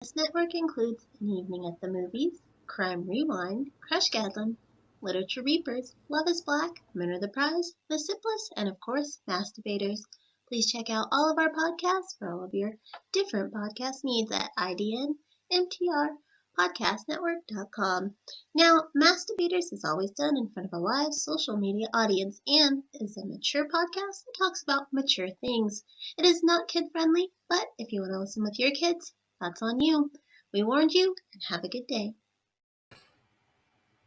This network includes An Evening at the Movies, Crime Rewind, Crushgasm, Literature Reapers, Love is Black, Men are the Prize, The Simplest, and of course, Masturbators. Please check out all of our podcasts for all of your different podcast needs at idnmtrpodcastnetwork.com. Now, Masturbators is always done in front of a live social media audience and is a mature podcast that talks about mature things. It is not kid friendly, but if you want to listen with your kids, that's on you. We warned you, and have a good day.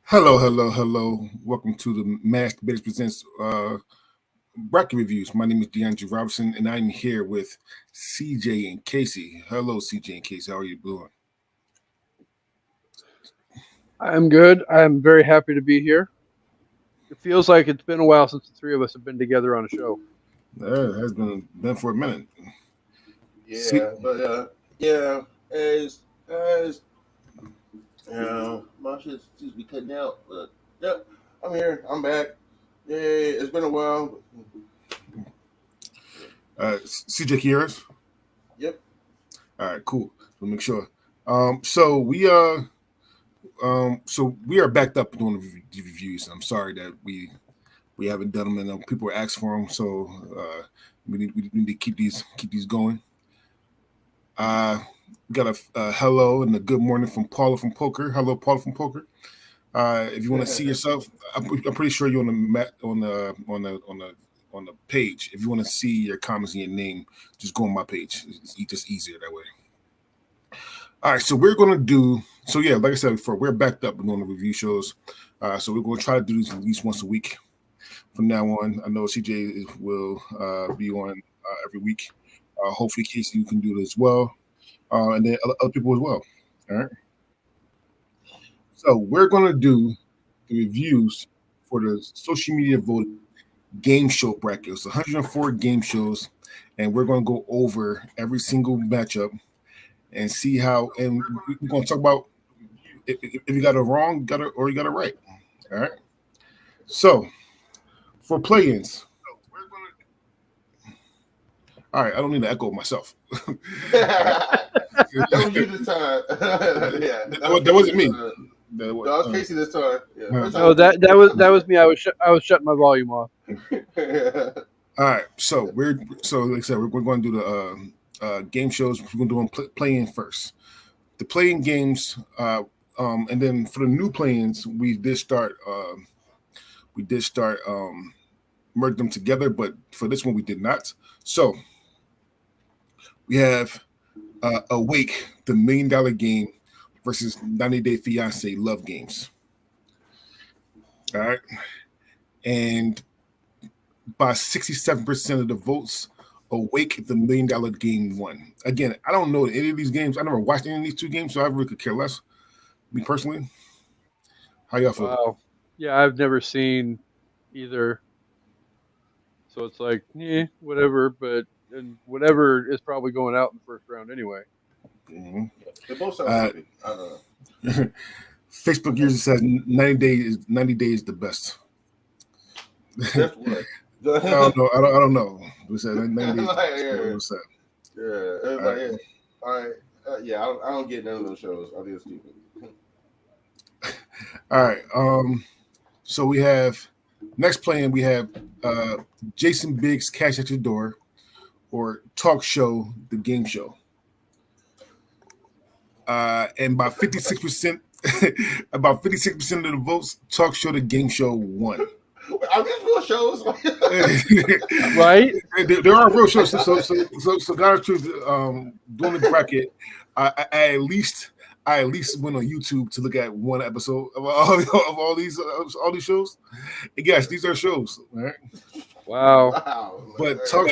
Hello. Welcome to the Masturbators Presents Bracket Reviews. My name is DeAndre Robinson, and I'm here with CJ and Casey. Hello, CJ and Casey. How are you doing? I'm good. I'm very happy to be here. It feels like it's been a while since the three of us have been together on a show. It has been for a minute. My shit seems to be cutting out, but yep, I'm here. I'm back. Yay, it's been a while. CJ, can you hear us? Yep. All right, cool. We'll make sure. So we are backed up doing the reviews. I'm sorry that we haven't done them, and people ask for them. So we need to keep these going. Got a hello and a good morning from Paula from Poker. Hello, Paula from Poker. If you want to see yourself, I'm pretty sure you're on the page. If you want to see your comments and your name, just go on my page. It's just easier that way. All right, so we're gonna do. So yeah, like I said before, we're backed up doing the review shows. So we're gonna try to do these at least once a week from now on. I know CJ will be on every week. Hopefully, Casey, you can do it as well. And then other people as well. All right. So we're going to do the reviews for the social media voted game show bracket. It's 104 game shows, and we're going to go over every single matchup and see how. And we're going to talk about if you got it wrong, you got it right. All right. So for play-ins. All right, I don't need to echo myself. That was you this time. That wasn't me. That was Casey this time. Yeah. No, that was me. I was shutting my volume off. All right, so like I said, we're going to do the game shows. We're going to do them play-in first. The play-in games, and then for the new play-ins, we did start merge them together, but for this one we did not. So we have Awake, the $1 Million Game versus 90 Day Fiancé Love Games. All right. And by 67% of the votes, Awake, the $1 Million Game won. Again, I don't know any of these games. I never watched any of these two games, so I really could care less. Me personally. How y'all feel? Wow. Yeah, I've never seen either. So it's like, whatever, but and whatever is probably going out in the first round anyway. Mm-hmm. They both sound happy. Facebook user says 90 days the best. That's what? I don't know. We said 90 days. I don't get none of those shows. I think it's stupid. All right. So we have next playing. We have Jason Biggs, Cash at Your Door, or Talk Show, the game show. And by 56%, about 56% of the votes, Talk Show, the game show won. Are these real shows? Right? There are real shows. So God's truth, doing the bracket, I at least went on YouTube to look at one episode of all these shows. And yes, these are shows, right? Wow. But Talk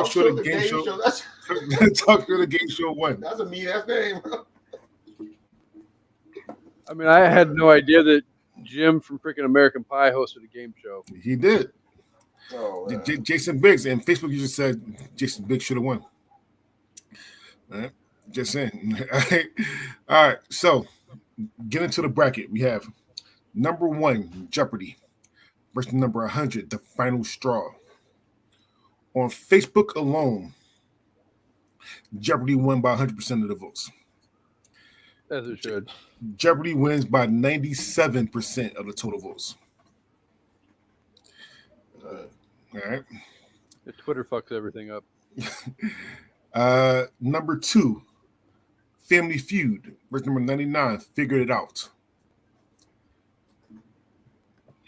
Show the game show. Talk Show the game show won. That's a mean ass name. I mean, I had no idea that Jim from freaking American Pie hosted a game show. He did. Oh, Jason Biggs, and Facebook user said Jason Biggs should have won. All right. Just saying. All right. So, get into the bracket. We have number 1, Jeopardy, versus number 100, The Final Straw. On Facebook alone, Jeopardy won by 100% of the votes. As it should. Jeopardy wins by 97% of the total votes. All right. Twitter fucks everything up. Number 2, Family Feud, verse number 99, Figured It Out.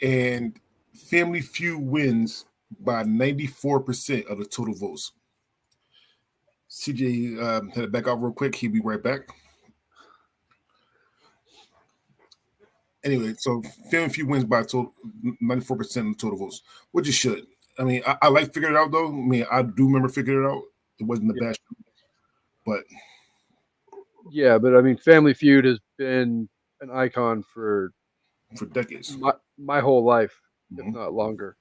And Family Feud wins by 94% of the total votes. CJ head it back out real quick. He'll be right back. Anyway, so Family Feud wins by 94% of the total votes, which it should. I mean, I like Figured It Out, though. I mean, I do remember Figured It Out. It wasn't the best, but... Yeah, but I mean, Family Feud has been an icon for decades. My whole life, if not longer.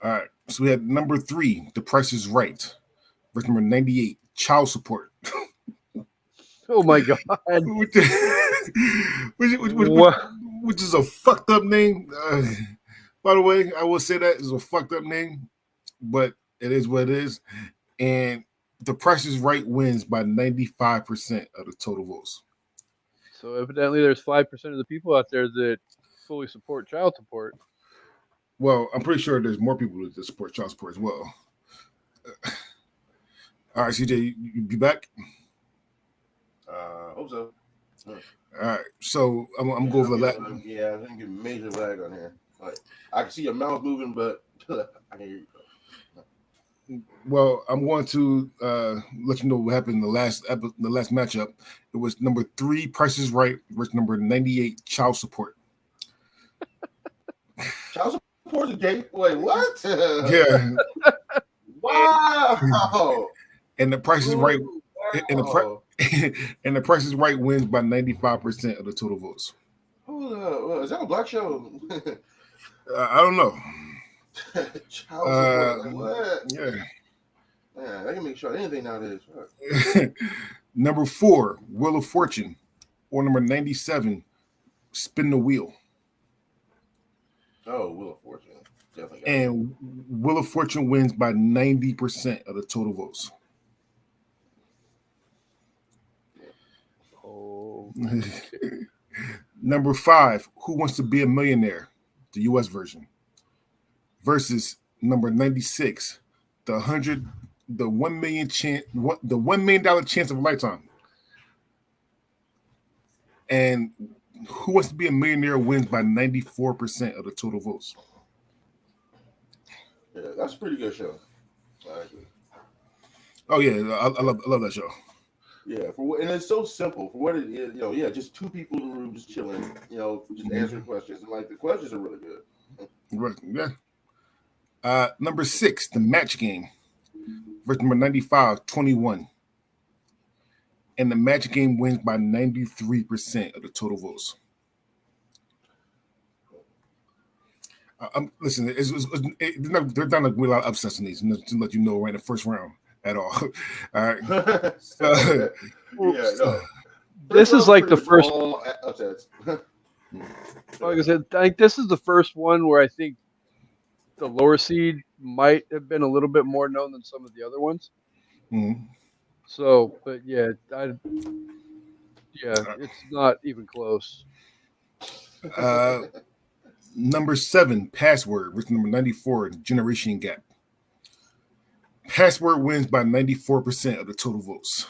All right. So we had number 3, The Price is Right. Verse number 98, Child Support. Oh my God. which is a fucked up name. By the way, I will say that is a fucked up name, but it is what it is. And The Price is Right wins by 95% of the total votes. So evidently there's 5% of the people out there that fully support child support. Well, I'm pretty sure there's more people that support child support as well. All right, CJ, you be back? Hope so. All right, so I'm going over that. Yeah, I think you major lag on here. Like, I can see your mouth moving, but I can hear you. Well, I'm going to let you know what happened in the last matchup. It was number 3, Price is Right, versus number 98, Child Support. Child Support's a game? Wait, what? Yeah. Wow. And The Price is Right. Wow. And The Price is Right wins by 95% of the total votes. Hold up. Is that a black show? I don't know. Child support. What? Yeah. Man, I can make sure anything nowadays. Number 4, Wheel of Fortune, or number 97, Spin the Wheel. Oh, Wheel of Fortune. Definitely. And Wheel of Fortune wins by 90% of the total votes. Oh. Number 5, Who Wants to Be a Millionaire, the U.S. version, versus number 96, the $1 million chance of a lifetime. And Who Wants to Be a Millionaire wins by 94% of the total votes. Yeah, that's a pretty good show. Oh yeah, I love that show. Yeah, and it's so simple for what it is. Just 2 people in the room just chilling. Just answering questions, and like the questions are really good. Right. Yeah. Number 6, The Match Game, verse number 95, 21. And The Match Game wins by 93% of the total votes. Listen, they're not going to be a lot of upsets in these, to let you know right in the first round at all. All right. This is like the first. Upsets. Like I said, I think this is the first one where I think the lower seed might have been a little bit more known than some of the other ones. Mm-hmm. So, but yeah, it's not even close. Number 7, Password, with number 94, Generation Gap. Password wins by 94% of the total votes.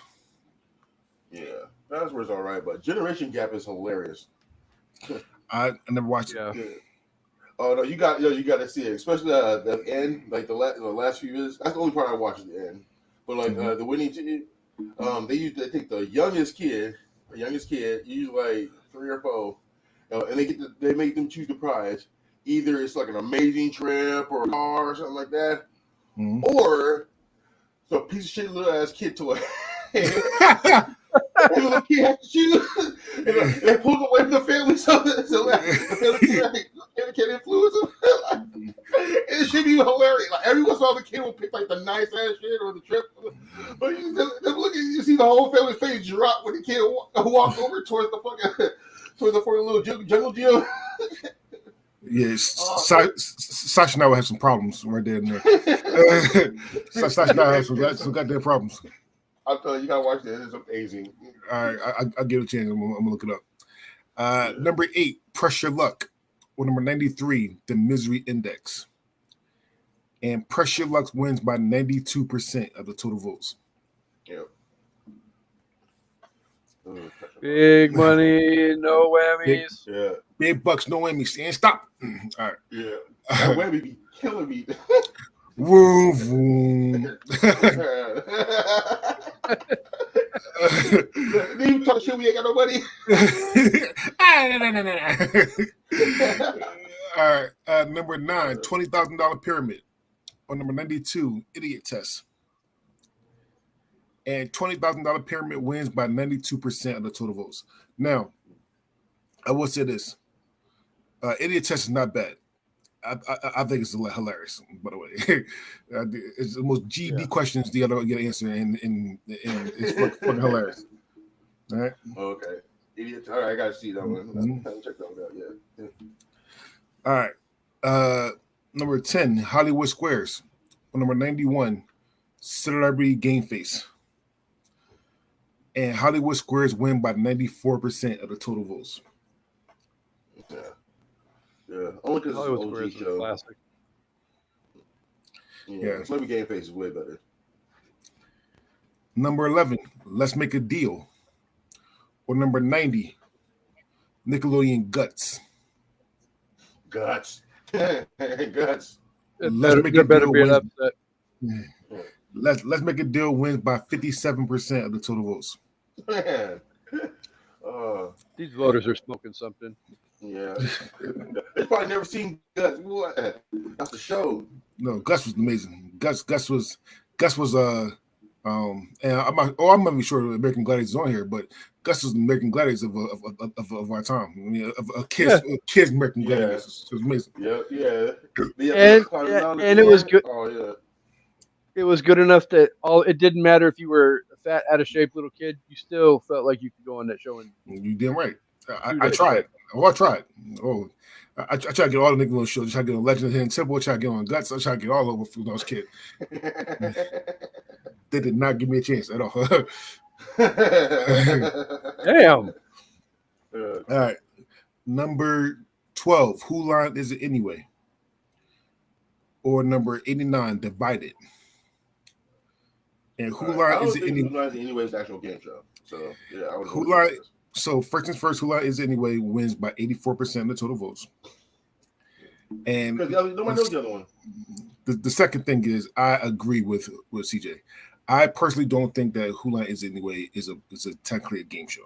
Yeah, Password's all right, but Generation Gap is hilarious. I never watched it. Yeah. Oh no, you got to see it, especially the end, like the last few minutes. That's the only part I watched at the end. But like the winning team, they take the youngest kid, usually like 3 or 4, and they make them choose the prize. Either it's like an amazing trip or a car or something like that, or it's a piece of shit little ass kid toy. And the kid has to choose. They pull away from the family so the family can't influence him. It should be hilarious. Like every once in a while, the kid will pick like the nice ass shit or the trip. But you see the whole family's face drop when the kid walk over towards the little jungle gym. Yes, Sasha and I will have some problems right there and there. Sasha and I have some goddamn problems. I'll tell you, you gotta watch this. It's amazing. All right, I'll give it a chance. I'm gonna look it up. Yeah. Number 8, Press Your Luck. Or number 93, The Misery Index. And Press Your Luck wins by 92% of the total votes. Yep. Big money, no whammies. Yeah. Big bucks, no Emmys. And stop. All right. Yeah. That Webby be killing me. Vroom, vroom. You talk shit, we ain't got no money. All right. Number 9, $20,000 Pyramid. Or number 92, Idiot Test. And $20,000 Pyramid wins by 92% of the total votes. Now, I will say this. Idiot Test is not bad. I think it's hilarious, by the way. It's the most GD questions you gotta get an answer, and it's fucking hilarious. All right. Okay. Idiot. All right, I gotta see that one. Mhm. Check that one out. Yeah. All right. Number 10, Hollywood Squares. Number 91, Celebrity Game Face. And Hollywood Squares win by 94% of the total votes. Yeah. Yeah. Only because it's Hollywood an Squares OG is a show. classic. Yeah. Celebrity Game Face is way better. Number 11, Let's Make a Deal. Or number 90, Nickelodeon Guts. Guts. Guts. Let's Make There a better Deal be an wins. upset. Let's Make a Deal wins by 57% of the total votes. Man. These voters are smoking something. Yeah. They probably never seen Guts. What? That's a show. No, Gus was amazing. Gus was and I'm not even sure American Gladiators is on here, but Gus was the American Gladiators of our time. I mean, of kids American Gladiators. It was amazing. Yeah. And it was good. Oh yeah. It was good enough that it didn't matter if you were a fat, out of shape little kid. You still felt like you could go on that show and You damn right. I tried. I tried. I tried to get all the Nickelodeon shows. I tried to get on Legend of Hidden Temple. I tried to get on Guts. I tried to get all over when I was a kid. They did not give me a chance at all. damn. All right. Number 12, Who Line Is It Anyway? Or number 89, Divided. And Who Line Is It Anyway? Who Line Is It Anyway is the actual game show. So yeah, I would. Who Line? So first things first, Who Line Is It Anyway wins by 84% of the total votes. And because nobody knows the other one. The second thing is I agree with CJ. I personally don't think that Who Line Is It Anyway is a technically a game show.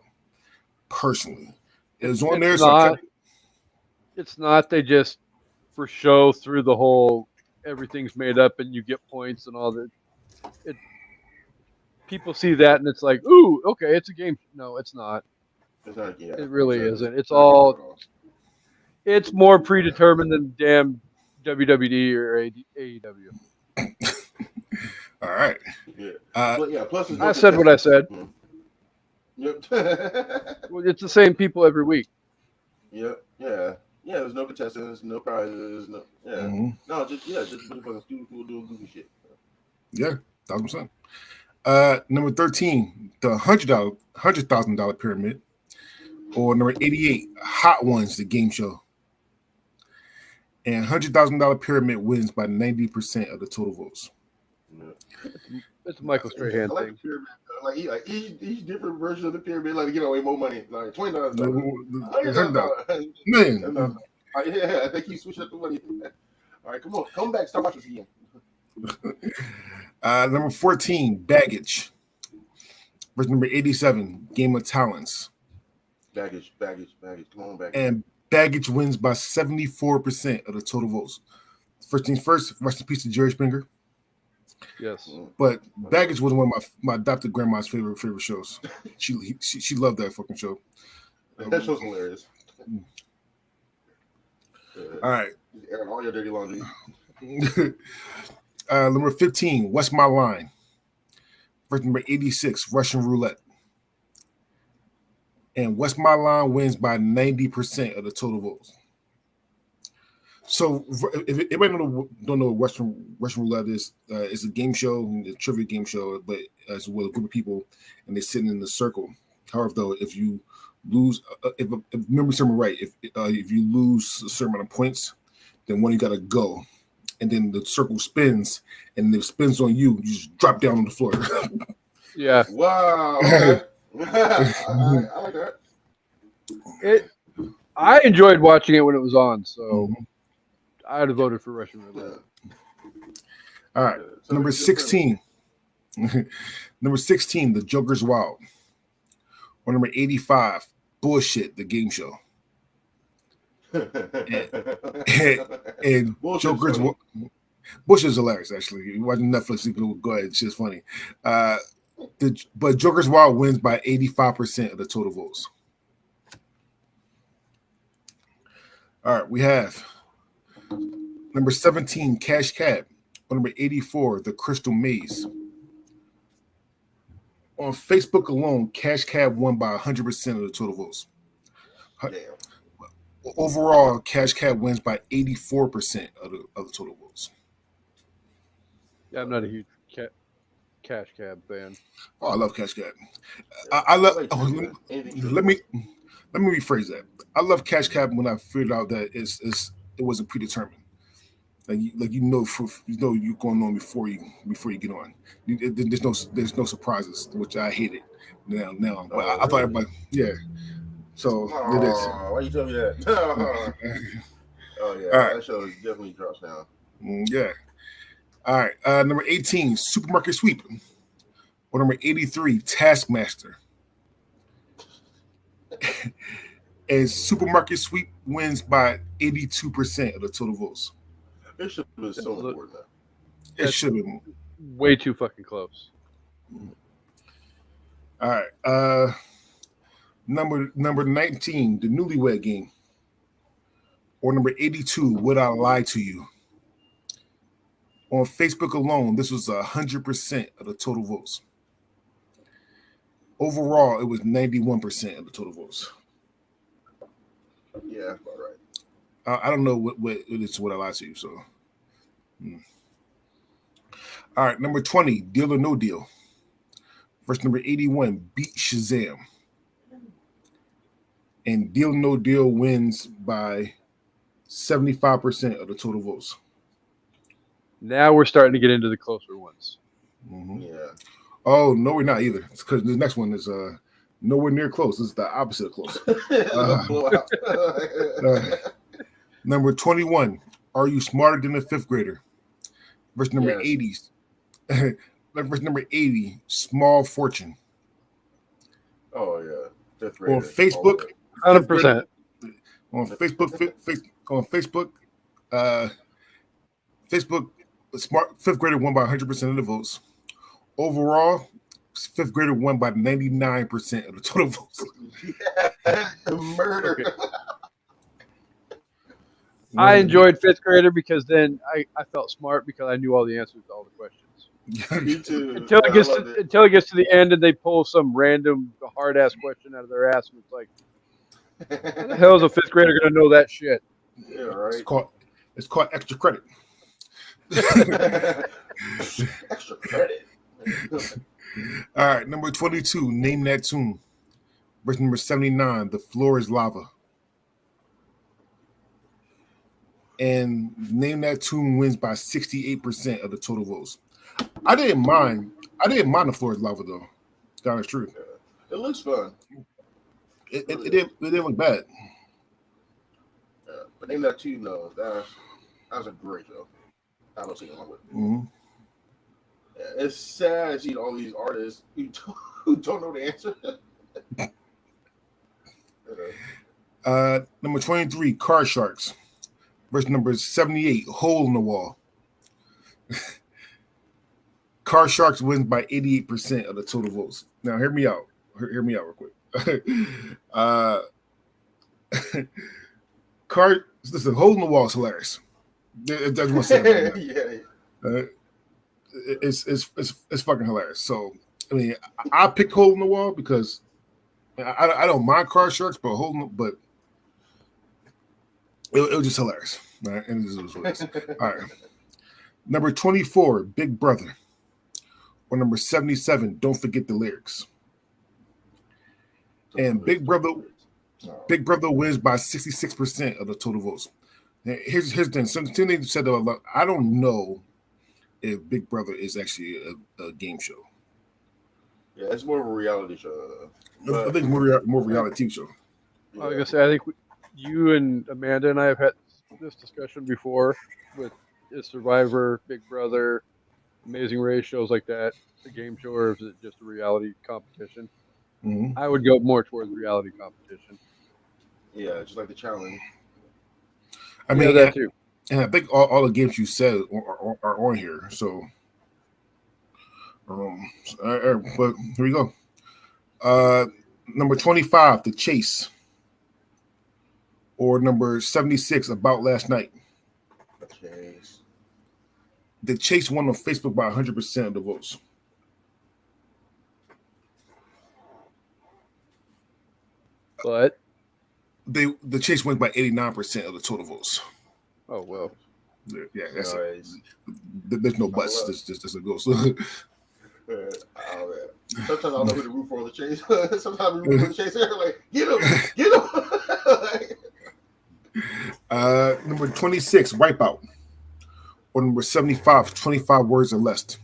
Personally, it was on there. It's not. They just for show through the whole. Everything's made up and you get points and all that. People see that and it's like, ooh, okay, it's a game. No, it's not. It's not. Yeah, it really isn't. It's all. It's more predetermined than damn WWE or AEW. All right. Yeah. Plus, I said what I said. Yep. Well, it's the same people every week. Yep. Yeah. Yeah. There's no contestants, no prizes, no. Yeah. Mm-hmm. No, just fucking stupid people doing goofy shit. Yeah, 1,000%. Number 13, the $100,000 Pyramid. Or number 88, Hot Ones, the game show. And $100,000 Pyramid wins by 90% of the total votes. Yeah. It's a Michael Strahan like thing. Pyramid, like each different version of the pyramid, like to get away more money, like $20. $100. Man. Yeah, I think he's switching up the money. All right, come back, start watching this again. Number 14, Baggage. Versus number 87, Game of Talents. Baggage. Come on, Baggage. And Baggage wins by 74% of the total votes. First things first, rest in peace to Jerry Springer. Yes. But Baggage was one of my adopted grandma's favorite shows. She loved that fucking show. That show's hilarious. All right. Airing all your dirty laundry. Number 15, What's My Line? Versus number 86, Russian Roulette. And What's My Line wins by 90% of the total votes. So if anybody don't know what Russian roulette is, it's a game show, a trivia game show, but as with a group of people, and they're sitting in the circle. However, though, if you lose, if memory serves me right, if you lose a certain amount of points, then one you got to go, and then the circle spins, and if it spins on you, you just drop down on the floor. Yeah. Wow. Okay. I like that. I enjoyed watching it when it was on, so I'd have voted for Russian roulette. All right, number 16. Number 16, The Joker's Wild. Or number 85, Bullshit, the game show. And Joker's Bullshit is hilarious, actually. You're watching Netflix, you can go ahead. It's just funny. But Joker's Wild wins by 85% of the total votes. All right, we have number 17, Cash Cab. Or number 84, The Crystal Maze. On Facebook alone, Cash Cab won by 100% of the total votes. Damn. Overall, Cash Cab wins by 84% of the total votes. Yeah, I'm not a huge Cash Cab fan. Oh, I love Cash Cab. I love. Let me rephrase that. I love Cash Cab when I figured out that it wasn't predetermined. Like you know you're going on before you get on. There's no surprises, which I hated. Now, but I thought everybody, yeah. So it is. Why you tell me that? Oh yeah, All right. That show definitely drops down. Yeah. All right. Number 18, Supermarket Sweep. Or number 83, Taskmaster. And Supermarket Sweep wins by 82% of the total votes. It should have been so much more than that. It should have been way too fucking close. All right. Number 19, The Newlywed Game. Or number 82, Would I Lie to You? On Facebook alone, this was 100% of the total votes. Overall, it was 91% of the total votes. Yeah, that's about right. I don't know what it is. Would I Lie to You? So, all right. Number 20, Deal or No Deal. Verse number 81, Beat Shazam. And Deal or No Deal wins by 75% of the total votes. Now we're starting to get into the closer ones. Mm-hmm. Yeah. Oh, no, we're not either. It's because the next one is nowhere near close. It's the opposite of close. Number 21, Are You Smarter Than a Fifth Grader? Verse number 80. Verse number 80, Small Fortune. Oh yeah. Fifth grader. On Facebook, 100%. on Facebook, Facebook, smart fifth grader won by 100% of the votes. Overall, fifth grader won by 99% of the total votes. Yeah. Murder. Okay. I enjoyed fifth grader because then I felt smart because I knew all the answers to all the questions. Me too. Until it gets to the end and they pull some random hard ass question out of their ass and it's like, how the hell is a fifth grader gonna know that shit? Yeah, right. It's called extra credit. Extra credit. All right, number 22, Name That Tune. Verse number 79, The Floor is Lava. And Name That Tune wins by 68% of the total votes. I didn't mind The Floor is Lava though. God is true. It looks fun. It didn't look bad. Yeah, but Name That Tune though, that's a great show. I don't see along with it. Mm-hmm. Yeah, it's sad to see all these artists who don't know the answer. Number 23, Card Sharks. Verse number 78, Hole in the Wall. Card Sharks wins by 88% of the total votes. Now, hear me out. Hear me out real quick. Listen, Hole in the Wall is hilarious. That's what I'm saying. Yeah. It's fucking hilarious. So, I mean, I picked Hole in the Wall because I don't mind Card Sharks, but it was just hilarious. All right, and this is what it is. All right. Number 24, Big Brother. Or number 77, Don't Forget the Lyrics. And Big Brother wins by 66% of the total votes. Now, here's the thing. Something they said a lot. I don't know if Big Brother is actually a game show. Yeah, it's more of a reality show. I think more reality TV show. I was gonna say, I think you and Amanda and I have had this discussion before with Survivor, Big Brother, Amazing Race, shows like that. A game show, or is it just a reality competition? Mm-hmm. I would go more towards reality competition. Yeah, just like the challenge. I mean, that too. And I think all the games you said are on here. So, but here we go. Number 25, The Chase. Or number 76, About Last Night. Chase. The Chase won on Facebook by 100% of the votes. But the Chase wins by 89% of the total votes. Oh well. Yeah, that's Nice. There's no buts. There's a go. So, sometimes I don't know who to root for the Chase. Sometimes we root for the Chase. Like, get him. Number 26, Wipeout. Or number 75, 25 words or less.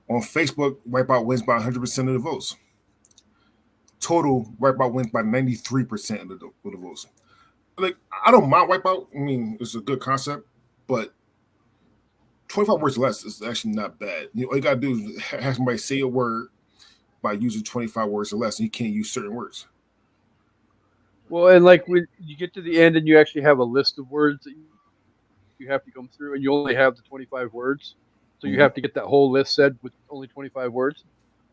On Facebook, Wipeout wins by 100% of the votes. Total, Wipeout wins by 93% of the votes. Like, I don't mind Wipeout. I mean, it's a good concept, but 25 words or less is actually not bad. All you gotta do is have somebody say a word by using 25 words or less, and you can't use certain words. Well, and like when you get to the end and you actually have a list of words that you have to come through, and you only have the 25 words, so you have to get that whole list said with only 25 words.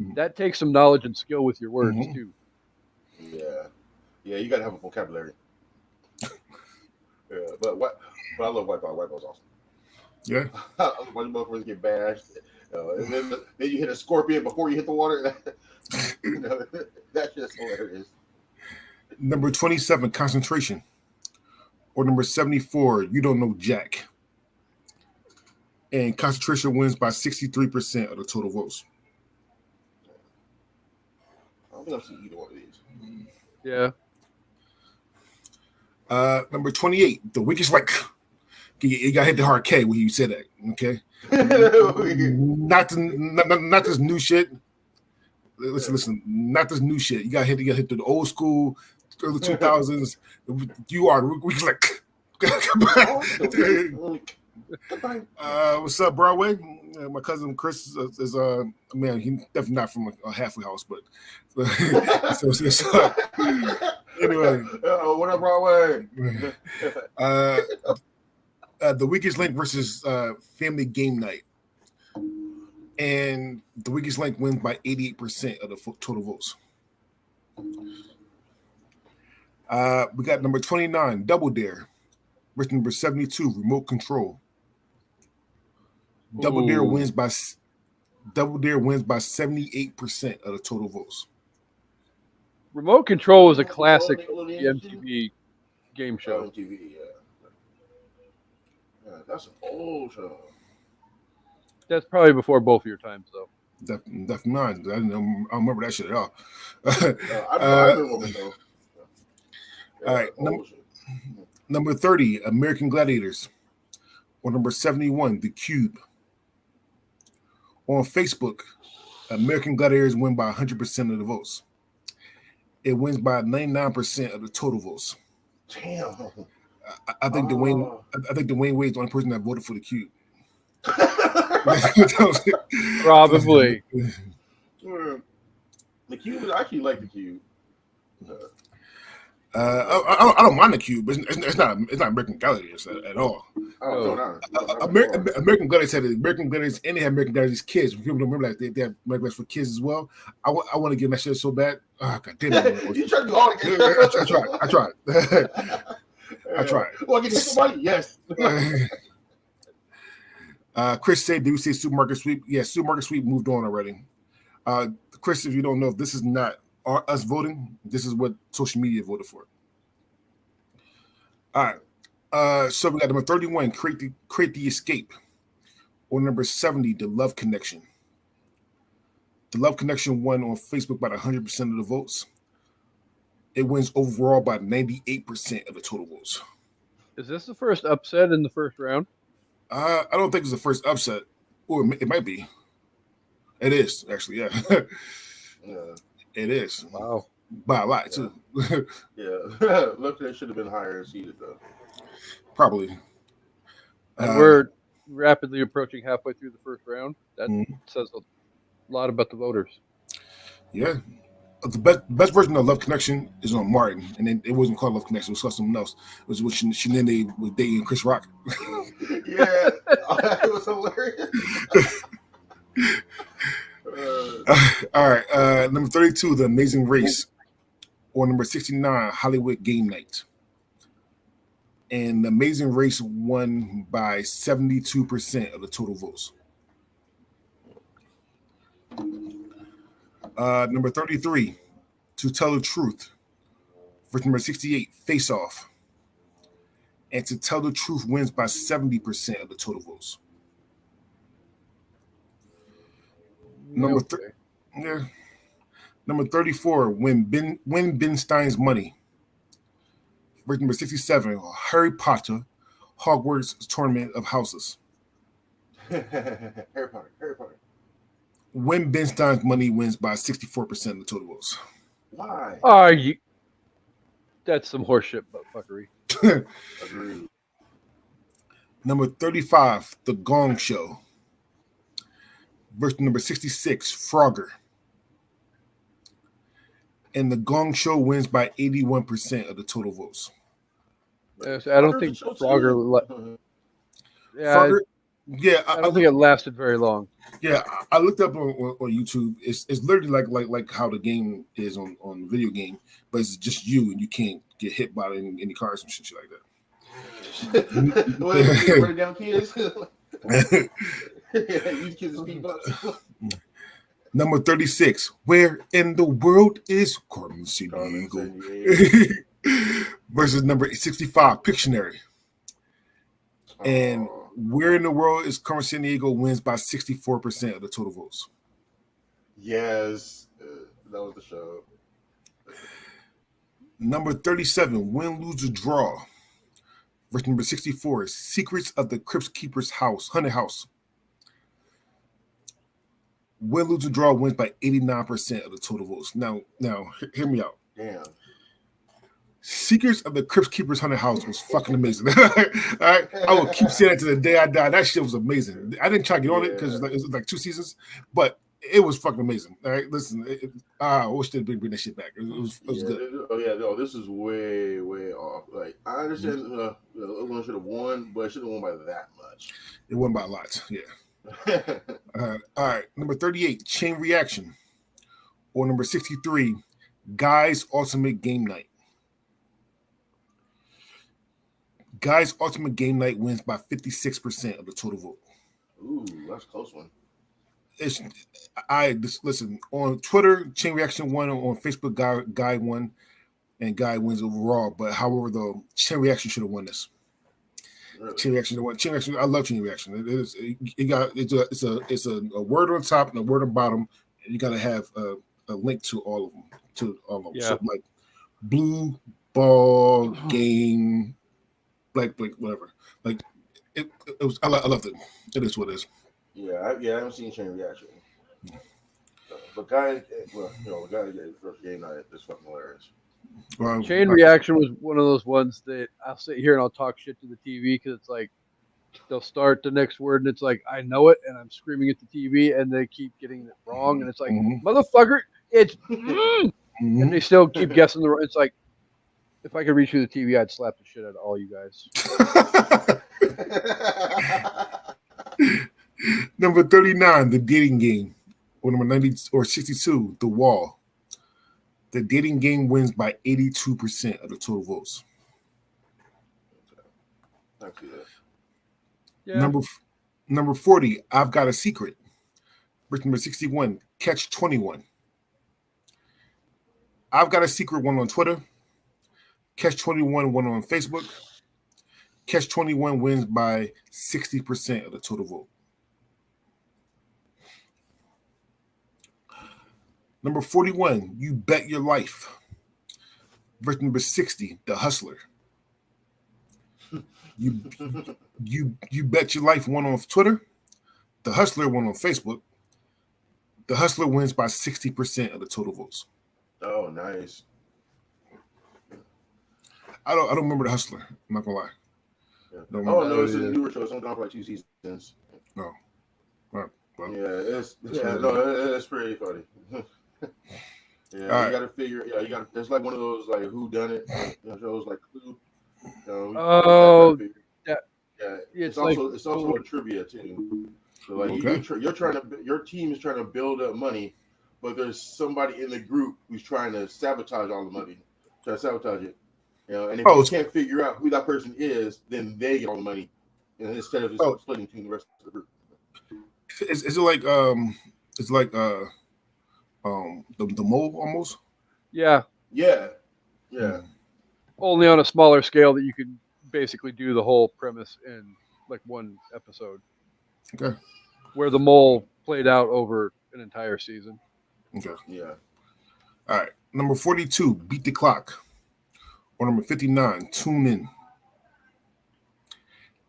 Mm-hmm. That takes some knowledge and skill with your words too. Yeah, you gotta have a vocabulary. Yeah, but I love Wipeout. Wipeout's awesome. Yeah. A bunch of motherfuckers get bashed, and then you hit a scorpion before you hit the water. That's just hilarious. Number 27, Concentration. Or number 74, You Don't Know Jack. And Concentration wins by 63% of the total votes. I don't think I've seen either one of these. Yeah. Number 28, The Weakest Link. You got to hit the hard K when you said that, okay? not this new shit. Listen, not this new shit. You got to hit the old school, early 2000s. You are Weakest Link. What's up, Broadway? My cousin Chris is man. He's definitely not from a halfway house, but so anyway. What up, Broadway? The Weakest Link versus Family Game Night, and the Weakest Link wins by 88% of the total votes. We got number 29, Double Dare, versus number 72, Remote Control. Double Dare wins by 78% of the total votes. Remote Control is a classic MTV game show. MTV, yeah, that's an old show. That's probably before both of your times, though. Definitely not. I don't remember that shit at all. I remember though. All right, number 30, American Gladiators. Or number 71, The Cube. On Facebook, American Gladiators win by 100% of the votes. It wins by 99% of the total votes. Damn. I think Dwayne Wade's the only person that voted for The Cube. Probably. The Cube, I actually like The Cube. I don't mind The Cube, but it's not American Gladiators at all. American Gladiators had American Gladiators, and they had American Gladiators kids. People don't remember that they have American Gladiators for kids as well. I want to get that shit so bad. Oh, God damn it! You tried to do all the I tried. Well, get somebody. Yes. Chris said, "Do you say Supermarket Sweep?" Yeah, Supermarket Sweep moved on already. Chris, if you don't know, this is not us voting. This is what social media voted for. All right. So we got number 31, Create the Escape. Or number 70, The Love Connection. The Love Connection won on Facebook by 100% of the votes. It wins overall by 98% of the total votes. Is this the first upset in the first round? I don't think it's the first upset, or it might be. It is actually, yeah. Yeah. It is. Wow. By a lot too. Yeah. Look, they should have been higher seated though. Probably. And we're rapidly approaching halfway through the first round. That Mhm. says a lot about the voters. Yeah. The best version of Love Connection is on Martin, and then it wasn't called Love Connection; it was called something else. It was when Shenanigans was dating Chris Rock. Yeah, it was hilarious. All right, number 32, The Amazing Race, or number 69, Hollywood Game Night. And The Amazing Race won by 72% of the total votes. Number 33, To Tell the Truth. Versus number 68, Face Off. And To Tell the Truth wins by 70% of the total votes. Number 34, Win Ben Stein's Money. Versus number 67, Harry Potter, Hogwarts Tournament of Houses. Harry Potter. Win Ben Stein's Money wins by 64% of the total votes. Why? Are you? That's some horseshit fuckery. Agreed. Number 35, The Gong Show. Versus number 66, Frogger. And The Gong Show wins by 81% of the total votes. Yes, I don't think Frogger. Yeah, Frogger, yeah, I don't think it lasted very long. Yeah, I looked up on YouTube. It's literally like how the game is on the video game, but it's just you and you can't get hit by any cars and shit like that. Running down kids. You kids speed bumps. Number 36, Where in the World is Carmen Sandiego? Versus number 65, Pictionary. And Where in the World is Carmen Sandiego wins by 64% of the total votes. Yes, that was the show. Number 37, Win, Lose, or Draw. Versus number 64, Secrets of the Crypt Keeper's House, Haunted House. Win, Lose, or Draw wins by 89% of the total votes. Now, hear me out. Damn. Secrets of the Crypt Keeper's Haunted House was fucking amazing. All right, I will keep saying it to the day I die. That shit was amazing. I didn't try to get on it because it was like 2 seasons, but it was fucking amazing. All right, listen, I wish they'd bring that shit back. It was good. Oh yeah, no, this is way off. Like I understand, Oakland should have won, but it should have won by that much. It won by a lot. Yeah. All right, number 38, Chain Reaction, or number 63, Guy's Ultimate Game Night. Guy's Ultimate Game Night wins by 56% of the total vote. Ooh, that's a close one. Listen, on Twitter, Chain Reaction won. On Facebook, Guy won, and Guy wins overall. But however, the Chain Reaction should have won this. Really? Chain Reaction won. Chain Reaction, I love Chain Reaction. It's a word on top and a word on bottom. And you got to have a link to all of them. Yeah. So like blue ball game. Like whatever, like it was. I loved it. It is what it is. Yeah, I haven't seen Chain Reaction. But Guy, the guy that did first game night is fucking hilarious. Well, Chain Reaction was one of those ones that I'll sit here and I'll talk shit to the TV because it's like they'll start the next word and it's like I know it and I'm screaming at the TV and they keep getting it wrong and it's like motherfucker, it's and they still keep guessing the. It's like. If I could reach through the TV, I'd slap the shit out of all you guys. Number 39, The Dating Game. Or number 90 or 62, The Wall. The Dating Game wins by 82% of the total votes. Yeah. Number 40, I've Got a Secret. Number 61, Catch 21. I've Got a Secret won on Twitter. Catch 21 won on Facebook. Catch 21 wins by 60% of the total vote. Number 41, You Bet Your Life. Verse number 60, The Hustler. You Bet Your Life won on Twitter. The Hustler won on Facebook. The Hustler wins by 60% of the total votes. Oh, nice. I don't remember The Hustler. I'm not gonna lie. Yeah. Don't Oh remember. no, it's a newer show. It's only gone for like 2 seasons. Oh, well, Yeah, it's pretty funny. Yeah, All right. you got to figure. Yeah, you got. It's like one of those like who done it shows like Clue. Oh, yeah. it's also a trivia too. So like your team is trying to build up money, but there's somebody in the group who's trying to sabotage all the money, try to sabotage it. And if you can't figure out who that person is, then they get all the money, instead of just splitting between the rest of the group. Is it like the mole almost? Yeah. Only on a smaller scale that you could basically do the whole premise in like one episode. Okay. Where the mole played out over an entire season. Okay. Yeah. All right. Number 42, Beat the Clock. Or number 59, Tune In.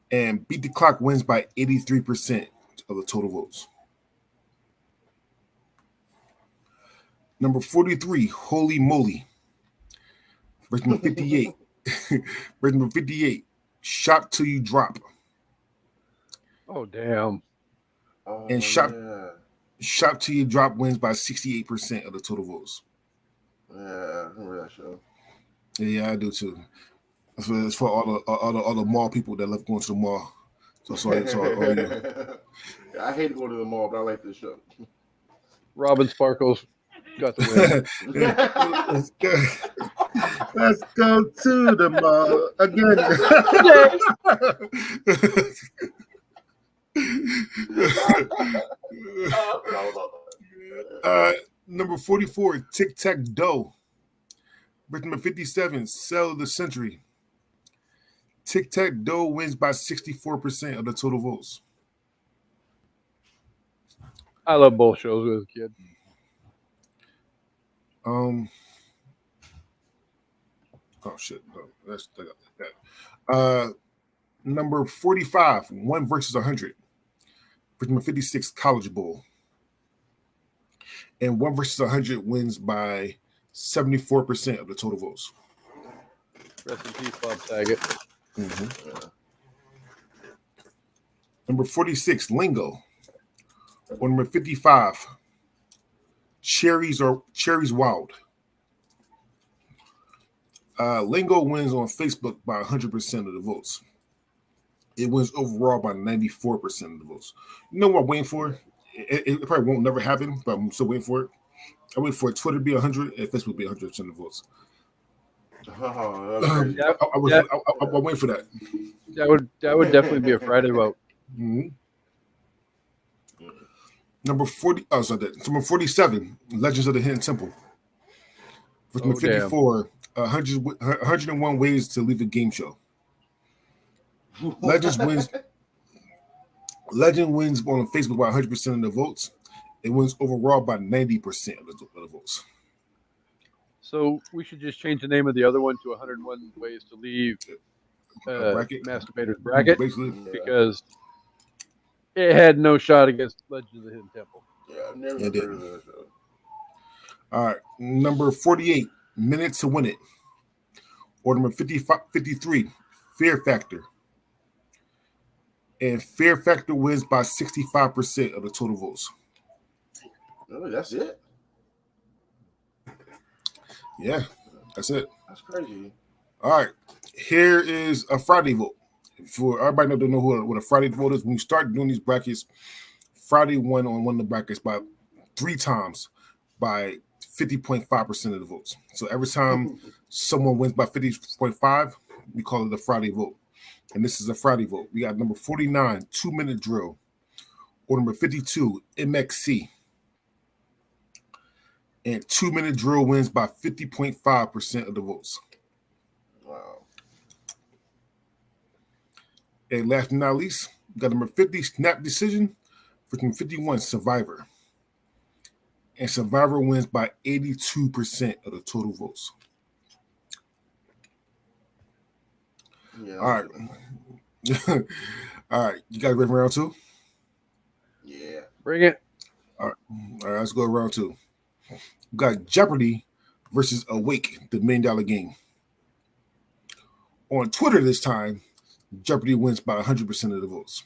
And Beat the Clock wins by 83% of the total votes. Number 43, Holy Moly. Verse number 58. Verse number 58, Shop Till You Drop. Oh, damn. And Shop Till You Drop wins by 68% of the total votes. Yeah, I remember that show. Yeah, I do too. It's for all the mall people that love going to the mall. I hate going to the mall, but I like this show. Robin Sparkles got the win. Let's go to the mall again. Number 44, Tic Tac Dough. Number 57, Sell of the Century. Tic Tac Dough wins by 64% of the total votes. I love both shows as a kid. Oh shit! No, that's that. Number 45, 1 versus 100. Number 56, College Bowl. And 1 versus 100 wins by 74% of the total votes. Rest in peace, Bob Saget. Mm-hmm. Yeah. Number 46, Lingo. Or number 55, Cherries Wild. Lingo wins on Facebook by 100% of the votes. It wins overall by 94% of the votes. You know what I'm waiting for? It probably won't never happen, but I'm still waiting for it. I wait for Twitter to be 100 and Facebook to be 100% of the votes. I'm waiting for that. That would definitely be a Friday vote. Mm-hmm. Number 40. Oh, so that number 47. Legends of the Hidden Temple. Number 54. 101 Ways to Leave a Game Show. Legend wins on Facebook by 100% of the votes. It wins overall by 90% of the votes. So we should just change the name of the other one to 101 Ways to Leave Masturbator's Bracket, because it had no shot against Legends of the Hidden Temple. Yeah, I've never heard of that show. All right, number 48, Minute to Win It. Or number 53, Fear Factor. And Fear Factor wins by 65% of the total votes. Oh, that's it? Yeah, that's it. That's crazy. All right, here is a Friday vote. For everybody that don't know what a Friday vote is, when you start doing these brackets, Friday won on one of the brackets by 3 times by 50.5% of the votes. So every time someone wins by 50.5, we call it a Friday vote. And this is a Friday vote. We got number 49, 2-Minute Drill. Or number 52, MXC. And 2-Minute Drill wins by 50.5% of the votes. Wow. And last but not least, we got number 50, Snap Decision, versus 51, Survivor. And Survivor wins by 82% of the total votes. Yeah. All right. All right. You guys ready for round two? Yeah. Bring it. All right, let's go round two. We got Jeopardy versus Awake, the $1 million game. On Twitter this time, Jeopardy wins by 100% of the votes.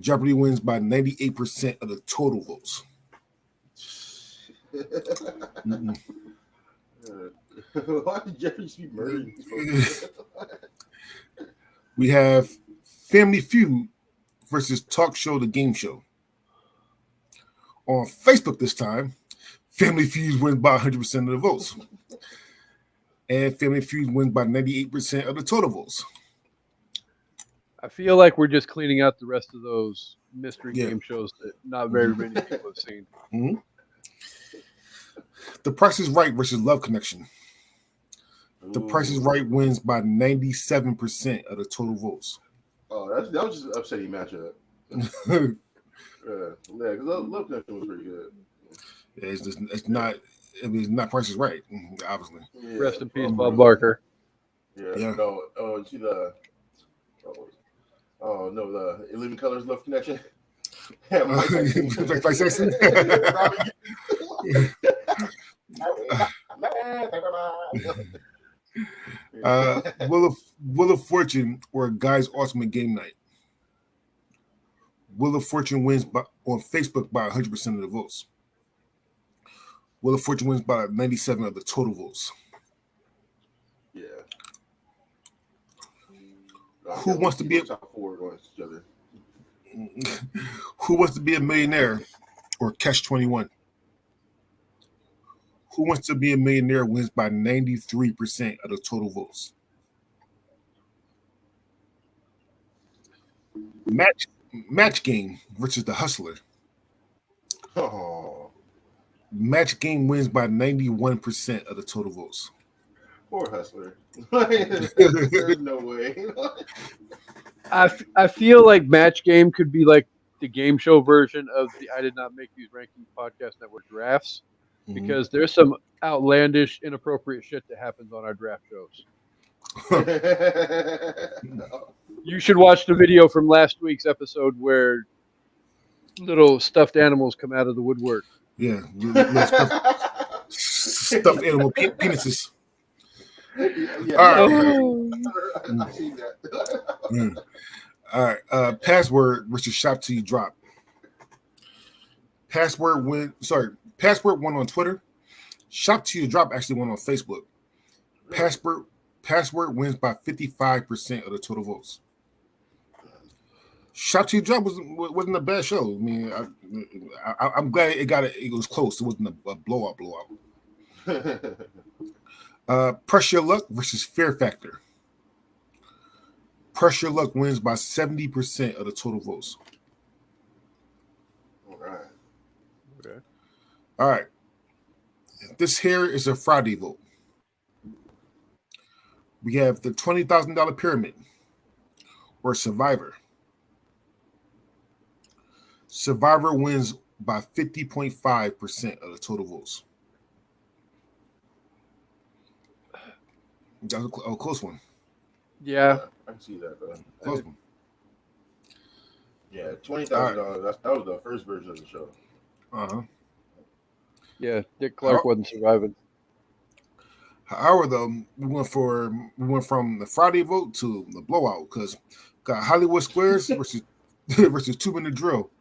Jeopardy wins by 98% of the total votes. Why did Jeopardy be murdered? We have Family Feud versus Talk Show, the game show. On Facebook this time, Family Feud wins by 100% of the votes. And Family Feud wins by 98% of the total votes. I feel like we're just cleaning out the rest of those mystery Yeah. game shows that not very many people have seen. Mm-hmm. The Price is Right versus Love Connection. The Price is Right wins by 97% of the total votes. Oh, that was just an upsetting matchup. Because Love Connection was pretty good. Yeah, it's not. I mean, it's not Price is Right, obviously. Yeah. Rest in peace, Bob Barker. Yeah. No. Oh, see the. Oh no, the In Living Colors Love Connection. Yeah, Mike Tyson. Mike Tyson. Wheel of Fortune or Guy's Ultimate Game Night. Wheel of Fortune wins on Facebook by 100% of the votes. Wheel of Fortune wins by 97% of the total votes. Yeah. Who wants to be top four going each other? Who Wants to Be a Millionaire or Catch 21? Who Wants to Be a Millionaire wins by 93% of the total votes. Match Game versus The Hustler. Oh, Match Game wins by 91% of the total votes. poor Hustler. There's no way. I feel like Match Game could be like the game show version of the I Did Not Make These Ranking Podcast Network drafts, because there's some outlandish, inappropriate shit that happens on our draft shows. You should watch the video from last week's episode where little stuffed animals come out of the woodwork. Yeah, stuffed animal penises. Yeah, All right. I've seen that. All right. Password versus Shop Till You Drop. Password won on Twitter. Shop Till You Drop actually won on Facebook. Password wins by 55% of the total votes. Shop Till You Drop wasn't a bad show. I mean, I'm glad it was close. It wasn't a blowout. Press Your Luck versus Fear Factor. Press Your Luck wins by 70% of the total votes. All right. Okay. All right. This here is a Friday vote. We have the $20,000 Pyramid or Survivor. Survivor wins by 50.5% of the total votes. That was a close one. Yeah. I can see that though. Close one. Yeah, $20,000. That was the first version of the show. Uh-huh. Yeah, Dick Clark wasn't surviving. However, though, we went from the Friday vote to the blowout because got Hollywood Squares versus 2 Minute Drill.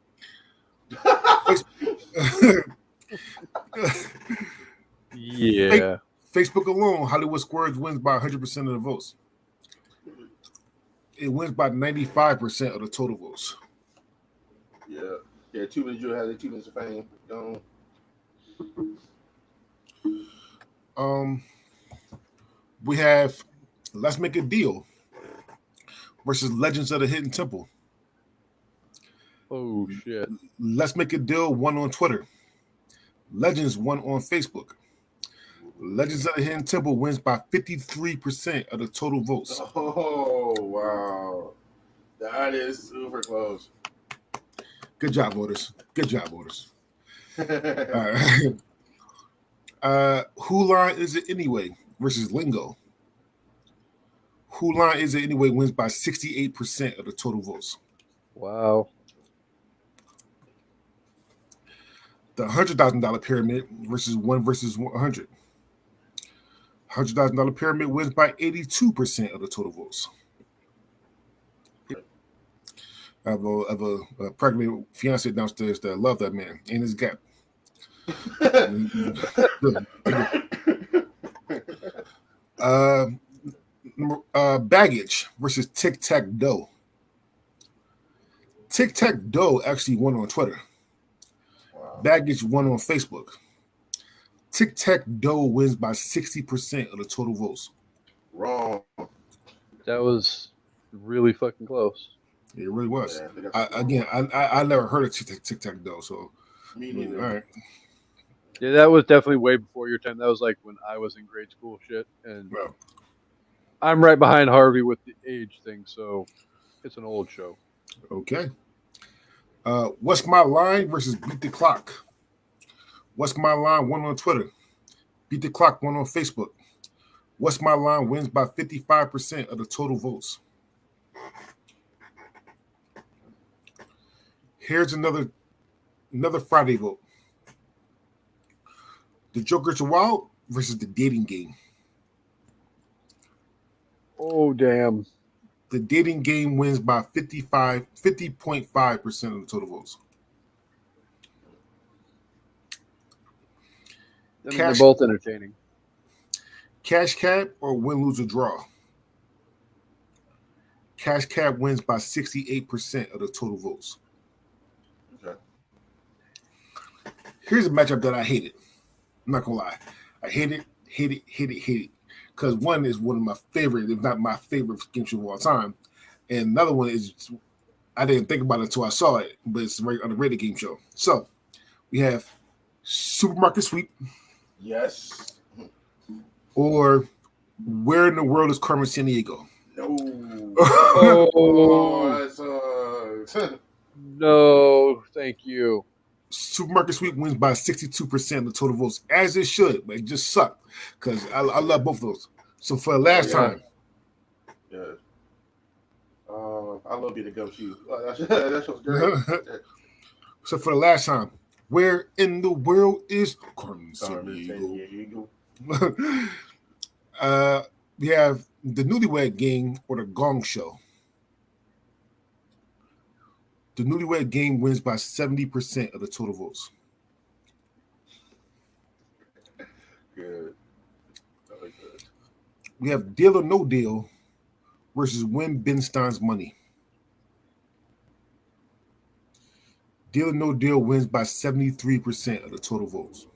Yeah. Facebook alone, Hollywood Squares wins by 100% of the votes. It wins by 95% of the total votes. Yeah. 2 Minute Drill had the 2 minutes of fame. We have Let's Make a Deal versus Legends of the Hidden Temple. Oh shit. Let's Make a Deal won on Twitter. Legends won on Facebook. Legends of the Hidden Temple wins by 53% of the total votes. Oh wow. That is super close. Good job, voters. Good job, voters. All Right. right. Who line is it anyway versus Lingo? Who line is it anyway wins by 68% of the total votes. Wow. The $100,000 pyramid versus 100. $100,000 pyramid wins by 82% of the total votes. I have a pregnant fiance downstairs that love that man in his gap. Baggage versus Tic Tac Doe. Tic Tac Doe actually won on Twitter. Wow. Baggage won on Facebook. Tic Tac Doe wins by 60% of the total votes. Wrong. That was really fucking close. It really was. Yeah, I never heard of Tic Tac Doe, so me neither. all right. Yeah, that was definitely way before your time. That was like when I was in grade school shit. And Well, I'm right behind Harvey with the age thing, so it's an old show. okay. What's My Line versus Beat the Clock? What's My Line won on Twitter. Beat the Clock won on Facebook. What's My Line wins by 55% of the total votes. Here's another Friday vote. The Joker's Wild versus The Dating Game. Oh, damn. The Dating Game wins by 50.5% of the total votes. I mean, they're both entertaining. Cash Cab or Win, Lose, or Draw? Cash Cab wins by 68% of the total votes. Okay. Here's a matchup that I hated. I'm not gonna lie. I hate it. Because one is one of my favorite, if not my favorite game show of all time. And another one is, I didn't think about it until I saw it, but it's a very underrated game show. So we have Supermarket Sweep Yes. or Where in the World is Carmen Sandiego? No. Oh, That's no, thank you. Supermarket Sweep wins by 62% of the total votes, as it should, but it just sucked because I love both of those. So for the last time, yeah. I love you to go shoot. That show's great. So for the last time, where in the world is Carmen Carmen Sandiego? Sandiego. We have the Newlywed Game or the Gong Show. The Newlywed Game wins by 70% of the total votes. Good. I like that. We have Deal or No Deal versus Win Ben Stein's Money. Deal or No Deal wins by 73% of the total votes.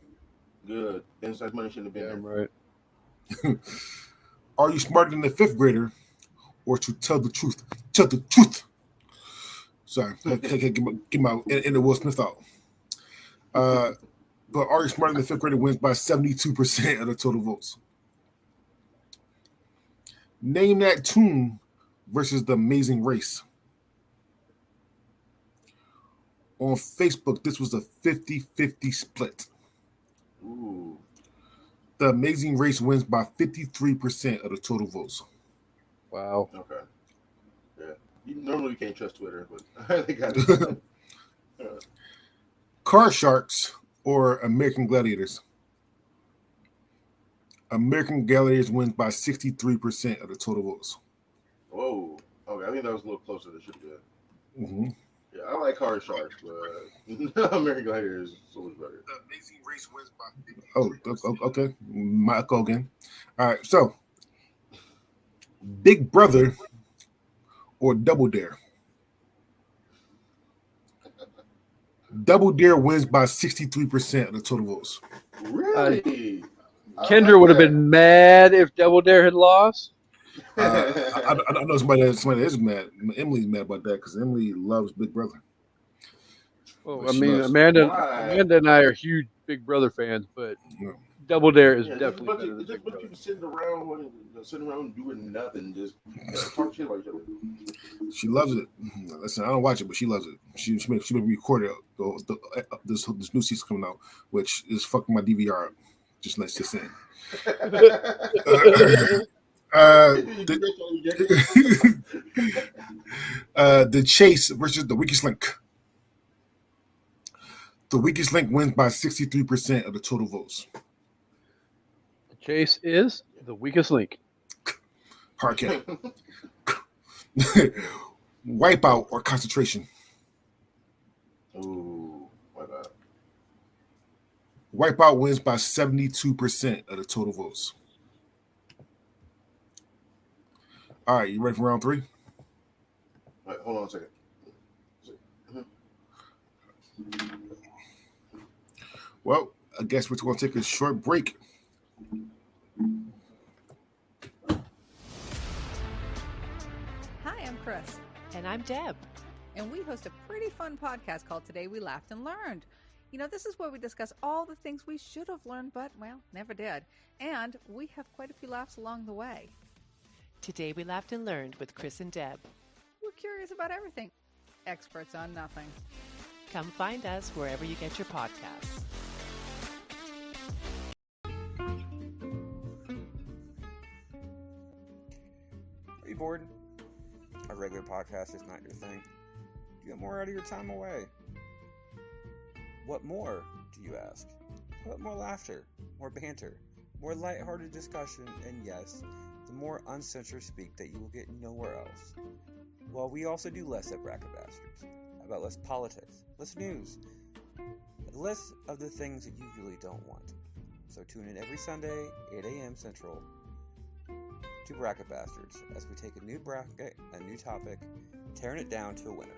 Good. Inside money shouldn't have been Damn there. right. Are you smarter than the fifth grader or to tell the truth? Tell the truth. Sorry, get my inner Will Smith out. But Are You Smarter Than the Fifth Grader wins by 72% of the total votes. Name That Tune versus The Amazing Race. On Facebook, this was a 50-50 split. Ooh. The Amazing Race wins by 53% of the total votes. Wow. Okay. Yeah. Normally you can't trust Twitter, but I think I Car Sharks or American Gladiators. American Gladiators wins by 63% of the total votes. Whoa. Okay, I think that was a little closer than it should have been. Mm-hmm. Yeah, I like Hard Sharks, but American Gladiator is so much better. The Amazing Race wins by 53%. Okay. My go again. All right, so Big Brother or Double Dare. Double Dare wins by 63% of the total votes. Really? Kendra would have been mad if Double Dare had lost. I know somebody that is mad. Emily's mad about that because Emily loves Big Brother. Well, But I she mean, loves- Amanda Why? and I are huge Big Brother fans, but Yeah. Double Dare is Yeah, definitely better than just a Big bunch of Brother. people sitting around doing nothing, just talk shit about each other. She loves it. Listen, I don't watch it, but she loves it. She made me record it. This new season coming out, which is fucking my DVR up. Let's just say. The Chase versus the Weakest Link. The Weakest Link wins by 63% of the total votes. The Chase is the weakest link. Parquet. Wipeout or concentration. Ooh, my bad. Wipeout wins by 72% of the total votes. All right, you ready for round 3? Wait, hold on a second. Well, I guess we're going to take a short break. Hi, I'm Chris. And I'm Deb. And we host a pretty fun podcast called Today We Laughed and Learned. You know, this is where we discuss all the things we should have learned, but, well, never did. And we have quite a few laughs along the way. Today we laughed and learned with Chris and Deb. We're curious about everything, experts on nothing. Come find us wherever you get your podcasts. Are you bored? A regular podcast is not your thing. You get more out of your time away. What more, do you ask? How about more laughter, more banter, more lighthearted discussion, and yes, the more uncensored speak that you will get nowhere else. Well, we also do less at Bracket Bastards. About less politics, less news, less of the things that you really don't want. So tune in every Sunday, 8 a.m. Central, to Bracket Bastards as we take a new bracket, a new topic, tearing it down to a winner.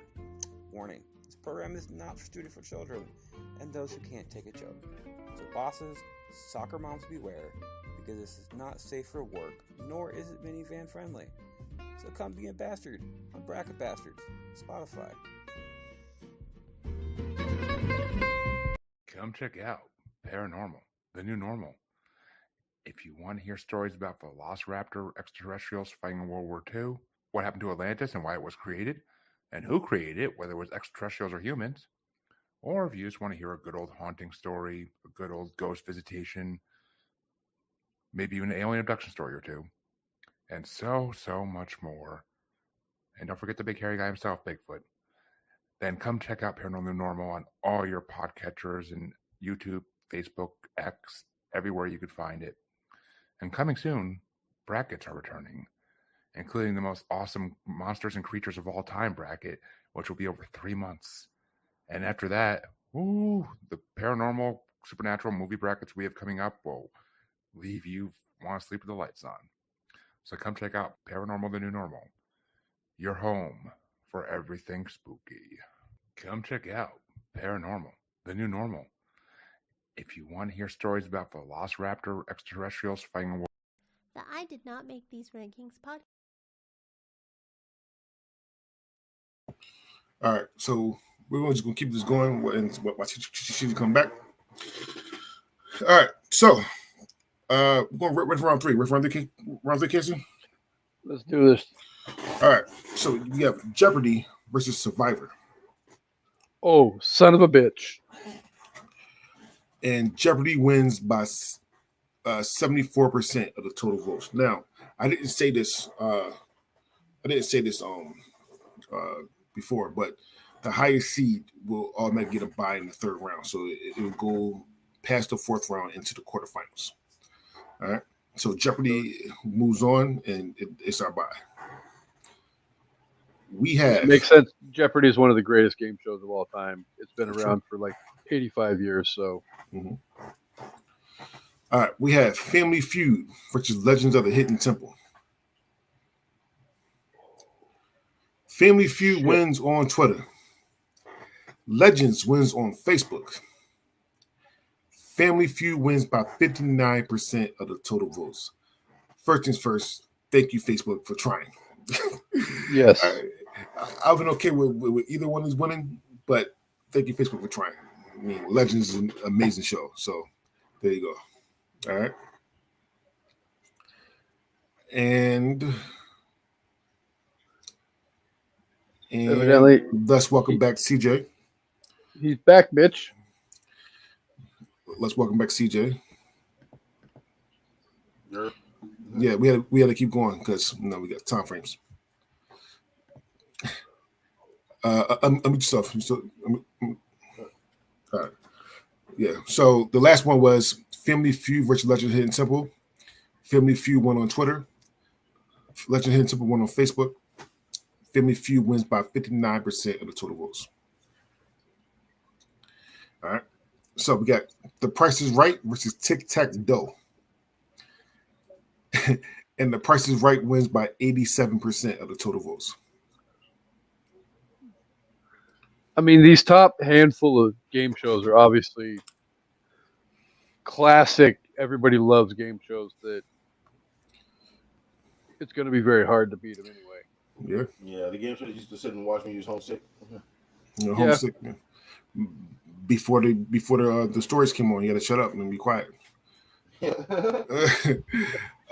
Warning, this program is not suited for children and those who can't take a joke. So bosses, soccer moms beware, because this is not safe for work, nor is it minivan friendly. So come be a bastard on Bracket Bastards, Spotify. Come check out Paranormal, the new normal. If you want to hear stories about Velociraptor extraterrestrials fighting in World War II, what happened to Atlantis and why it was created, and who created it, whether it was extraterrestrials or humans, or if you just want to hear a good old haunting story, a good old ghost visitation, maybe even an alien abduction story or two, and so much more. And don't forget the big hairy guy himself, Bigfoot. Then come check out Paranormal Normal on all your podcatchers and YouTube, Facebook, X, everywhere you could find it. And coming soon, brackets are returning, including the most awesome monsters and creatures of all time bracket, which will be over 3 months. And after that, the paranormal, supernatural movie brackets we have coming up will leave you want to sleep with the lights on. So come check out Paranormal, the new normal. Your home for everything spooky. Come check out Paranormal, the new normal. If you want to hear stories about Velociraptor extraterrestrials fighting a war. The I Did Not Make These Rankings podcast. All right, so we're just going to keep this going and watch she come back. All right, so we're going to ready for round 3. Ready for round 3, Casey? Let's do this. All right, so we have Jeopardy versus Survivor. Oh, son of a bitch. And Jeopardy wins by 74% of the total votes. Now, I didn't say this before, but the highest seed will automatically get a bye in the 3rd round, so it will go past the 4th round into the quarterfinals. All right, so Jeopardy moves on, and it's our bye. We have Makes sense. Jeopardy is one of the greatest game shows of all time. It's been around for like 85 years, so. Mm-hmm. All right, we have Family Feud versus Legends of the Hidden Temple. Family Feud wins on Twitter. Legends wins on Facebook. Family Feud wins by 59% of the total votes. First things first, thank you, Facebook, for trying. Yes. I've been okay with either one is winning, but thank you, Facebook, for trying. I mean, Legends is an amazing show, so there you go. All right. And Evidently, let's welcome back CJ. he's back, bitch. Let's welcome back CJ. You're- Yeah, we had to keep going because we got time frames. Unmute yourself. All right. Yeah. So the last one was Family Feud versus Legend Hidden Temple. Family Feud won on Twitter. Legend Hidden Temple won on Facebook. Family Feud wins by 59% of the total votes. All right. So we got The Price is Right versus Tic Tac Dough. And The Price is Right wins by 87% of the total votes. I mean, these top handful of game shows are obviously classic. Everybody loves game shows that it's going to be very hard to beat them anyway. Yeah. Yeah, the game show that used to sit and watch me use homesick. Homesick. Yeah. Before the stories came on, you got to shut up and be quiet.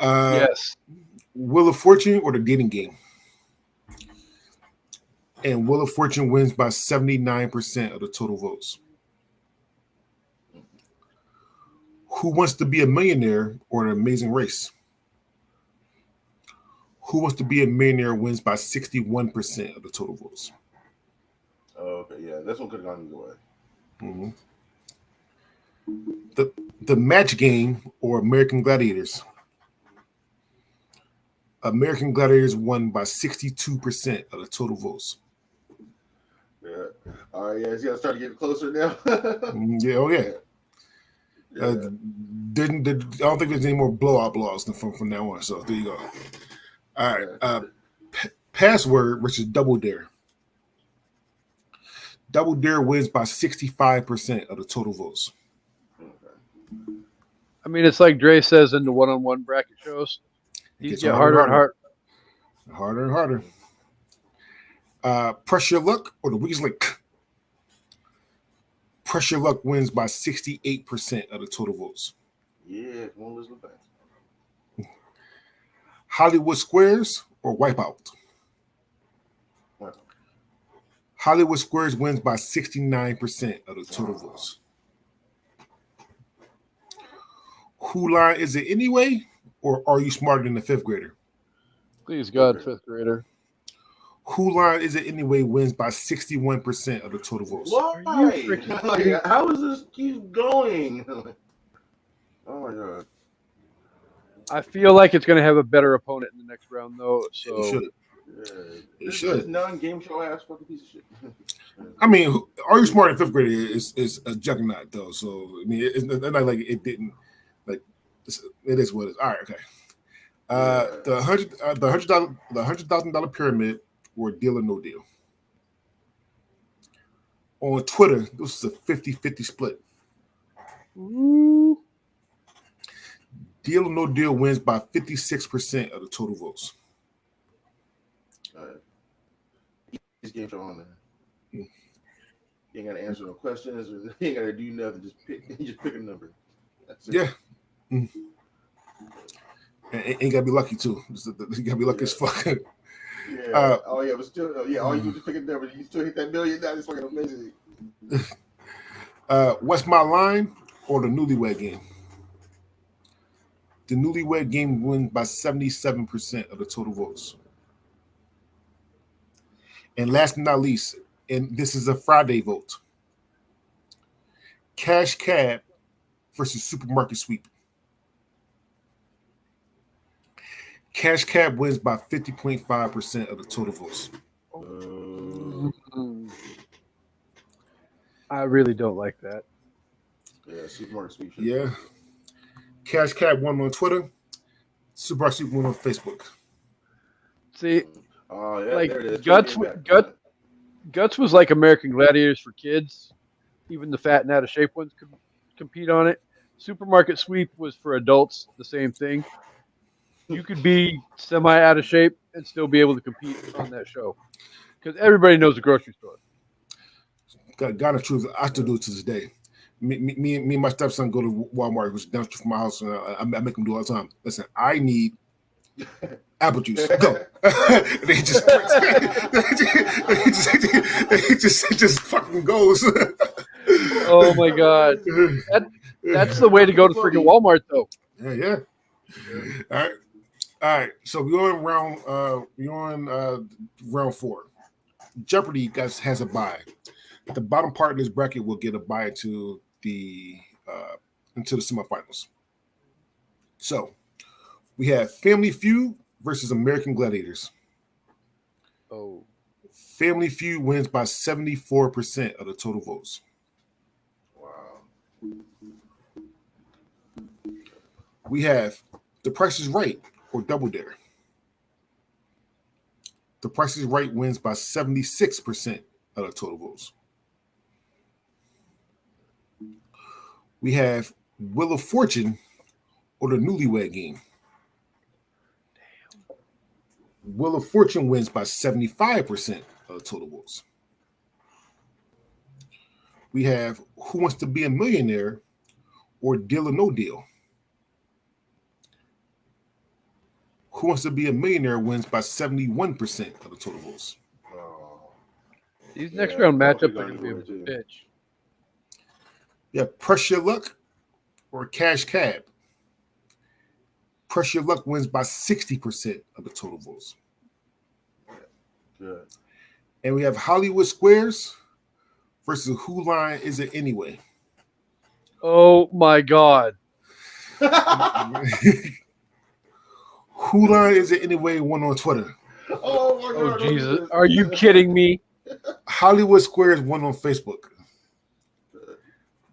Yes. Wheel of Fortune or The Dating Game? And Wheel of Fortune wins by 79% of the total votes. Who Wants to Be a Millionaire or The Amazing Race? Who Wants to Be a Millionaire wins by 61% of the total votes. Okay, yeah, this one could have gone either way. Mm-hmm. The Match Game or American Gladiators? American Gladiators won by 62% of the total votes. Yeah. All right, yeah, it's gonna start to get closer now. Yeah, oh yeah. Yeah. I don't think there's any more blowouts from now on. So there you go. All right. Password versus Double Dare. Double Dare wins by 65% of the total votes. I mean, it's like Dre says in the one-on-one bracket shows. These get harder and harder. Harder and harder. Press Your Luck or The Weakest Link? Press Your Luck wins by 68% of the total votes. Yeah, come on, let's look back. Hollywood Squares or Wipeout? Wow. Hollywood Squares wins by 69% of the total votes. Who Line Is It Anyway? Or Are You Smarter Than a Fifth Grader? Please God, fifth grader. Who Line Is It Anyway wins by 61% of the total votes. Why? Like, how does this keep going? Oh my god. I feel like it's going to have a better opponent in the next round, though. So It should. Yeah. It should. This non-game show ass fucking piece of shit. I mean, Are You Smarter Than a Fifth Grader is a juggernaut, though. So, I mean, it's not like it didn't. Like, it is what it is. All right, okay. The $100,000 pyramid or Deal or No Deal. On Twitter, this is a 50-50 split. Ooh. Deal or No Deal wins by 56% of the total votes. This game show on there. You ain't gotta answer no questions, or you ain't gotta do nothing. Just pick a number. That's it. Yeah. And ain't gotta be lucky too. You gotta be lucky as fuck. Yeah. But still, all you do is pick a number. You still hit that million. That is fucking amazing. What's My Line or The Newlywed Game? The Newlywed Game wins by 77% of the total votes. And last but not least, and this is a Friday vote, Cash Cab versus Supermarket Sweep. Cash Cab wins by 50.5% of the total votes. I really don't like that. Yeah, Supermarket Sweep. Yeah. Cash Cab won on Twitter. Supermarket Sweep won on Facebook. See, Oh, yeah, like there it is. Guts was like American Gladiators for kids. Even the fat and out of shape ones could compete on it. Supermarket Sweep was for adults, the same thing. You could be semi out of shape and still be able to compete on that show because everybody knows the grocery store. God of truth, I still do it to this day. Me and my stepson go to Walmart, which is down the street from my house, and I make him do all the time. Listen, I need apple juice. Go. They just fucking goes. Oh my god, that's the way to go to freaking Walmart, though. Yeah. All right. So we're on round 4. Jeopardy has a bye. The bottom part of this bracket will get a bye into the semifinals. So we have Family Feud versus American Gladiators. Oh, Family Feud wins by 74% of the total votes. Wow. We have The Price is Right or Double Dare. The Price is Right wins by 76% of the total votes. We have Wheel of Fortune or the Newlywed Game. Wheel of Fortune wins by 75% of the total votes. We have Who Wants to Be a Millionaire or Deal or No Deal. Who Wants to Be a Millionaire wins by 71% of the total votes. Oh. these next round matchups are going to be a bitch. Yeah, Press Your Luck or Cash Cab. Press Your Luck wins by 60% of the total votes. Good. And we have Hollywood Squares versus Who Line Is It Anyway? Oh my god. Who Line Is It Anyway won on Twitter. Oh my Oh God! Jesus, are you kidding me? Hollywood Squares won on Facebook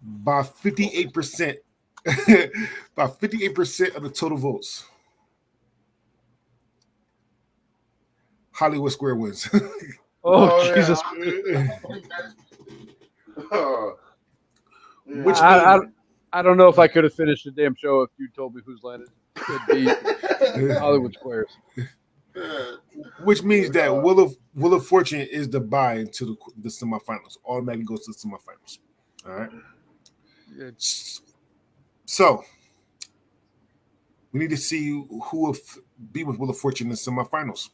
by 58%. By 58% of the total votes. Hollywood Square wins. Oh, Jesus. Which I don't know if I could have finished the damn show if you told me whose line it could be. Hollywood Squares. Which means that Wheel of Fortune is the bye into the semifinals. Automatically goes to the semifinals. All right. Yeah. So we need to see who will be with Wheel of Fortune in the semifinals.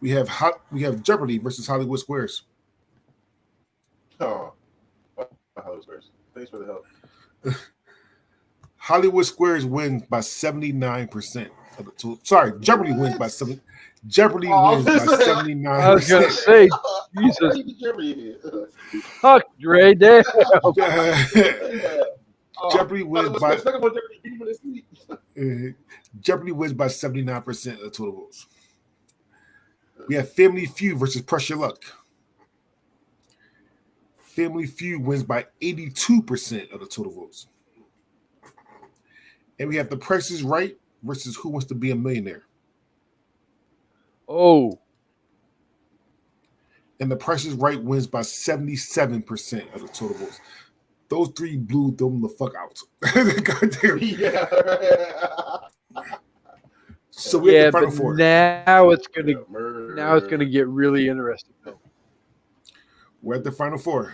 We have Jeopardy versus Hollywood Squares. Oh, Hollywood Squares. Thanks for the help. Hollywood Squares wins by 79% of the total. Sorry, Jeopardy wins by 7. Jeopardy wins by 79%. I was gonna say, Jesus. Fuck Dre, damn. Jeopardy wins by Jeopardy wins by 79% of the total votes. We have Family Feud versus Press Your Luck. Family Feud wins by 82% of the total votes. And we have The Price is Right versus Who Wants to Be a Millionaire. Oh. And The Price is Right wins by 77% of the total votes. Those three blew them the fuck out. Goddamn. Yeah. So we have the final but four. now it's gonna get really interesting. We're at the final four.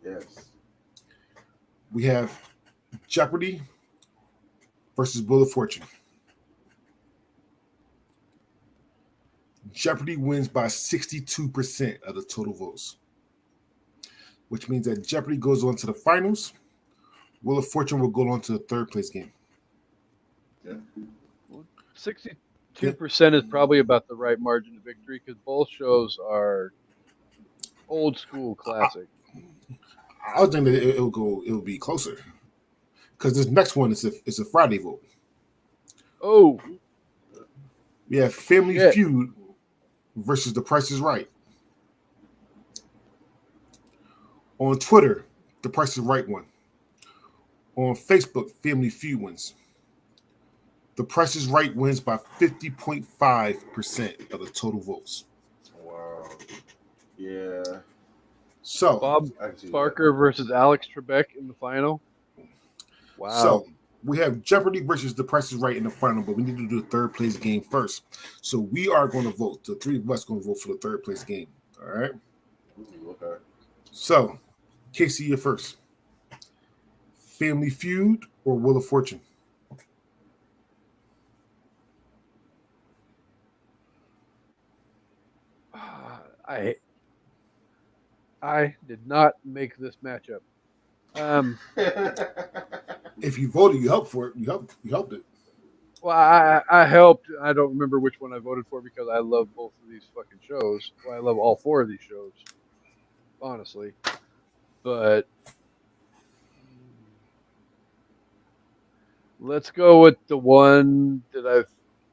Yes. We have Jeopardy versus Wheel of Fortune. Jeopardy wins by 62% of the total votes, which means that Jeopardy goes on to the finals. Wheel of Fortune will go on to the third place game. Yeah. 62% is probably about the right margin of victory because both shows are old school classic. I would think that it'll be closer because this next one is a Friday vote. Oh, We have Family Feud versus The Price is Right. On Twitter, The Price is Right won. On Facebook, Family Feud wins. The Price is Right wins by 50.5% of the total votes. Wow. Yeah. So Bob Barker versus Alex Trebek in the final. Wow. So we have Jeopardy versus The Price is Right in the final, but we need to do the third place game first. So we are going to vote. The three of us going to vote for the third place game. All right. Okay. So, Casey, you're first. Family Feud, or Wheel of Fortune? I did not make this matchup. If you voted, you helped for it. You helped it. Well, I helped. I don't remember which one I voted for because I love both of these fucking shows. Well, I love all four of these shows, honestly. But let's go with the one that I've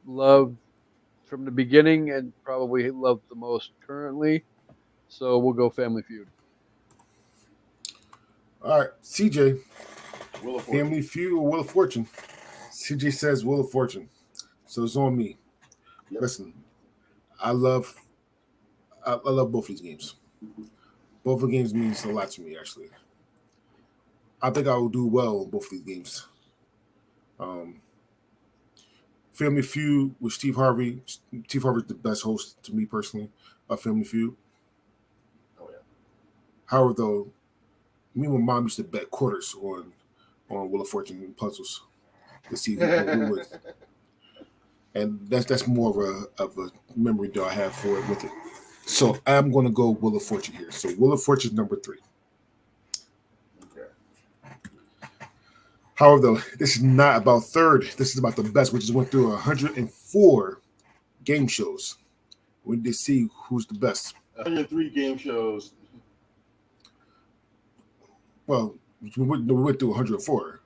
loved from the beginning and probably love the most currently. So we'll go Family Feud. All right, CJ. Wheel of Family Feud or Wheel of Fortune? CJ says Wheel of Fortune. So it's on me. Yep. Listen, I love both these games. Both of the games means a lot to me, actually. I think I will do well in both of these games. Family Feud with Steve Harvey. Steve Harvey's the best host to me personally of Family Feud. Oh yeah. However, though, me and my mom used to bet quarters on Wheel of Fortune and puzzles to see who wins. And that's more of a memory that I have for it with it. So I'm going to go Wheel of Fortune here. So Wheel of Fortune number 3. Okay. However, though, this is not about third. This is about the best. We just went through 104 game shows. We need to see who's the best. 103 game shows. Well, we went through 104.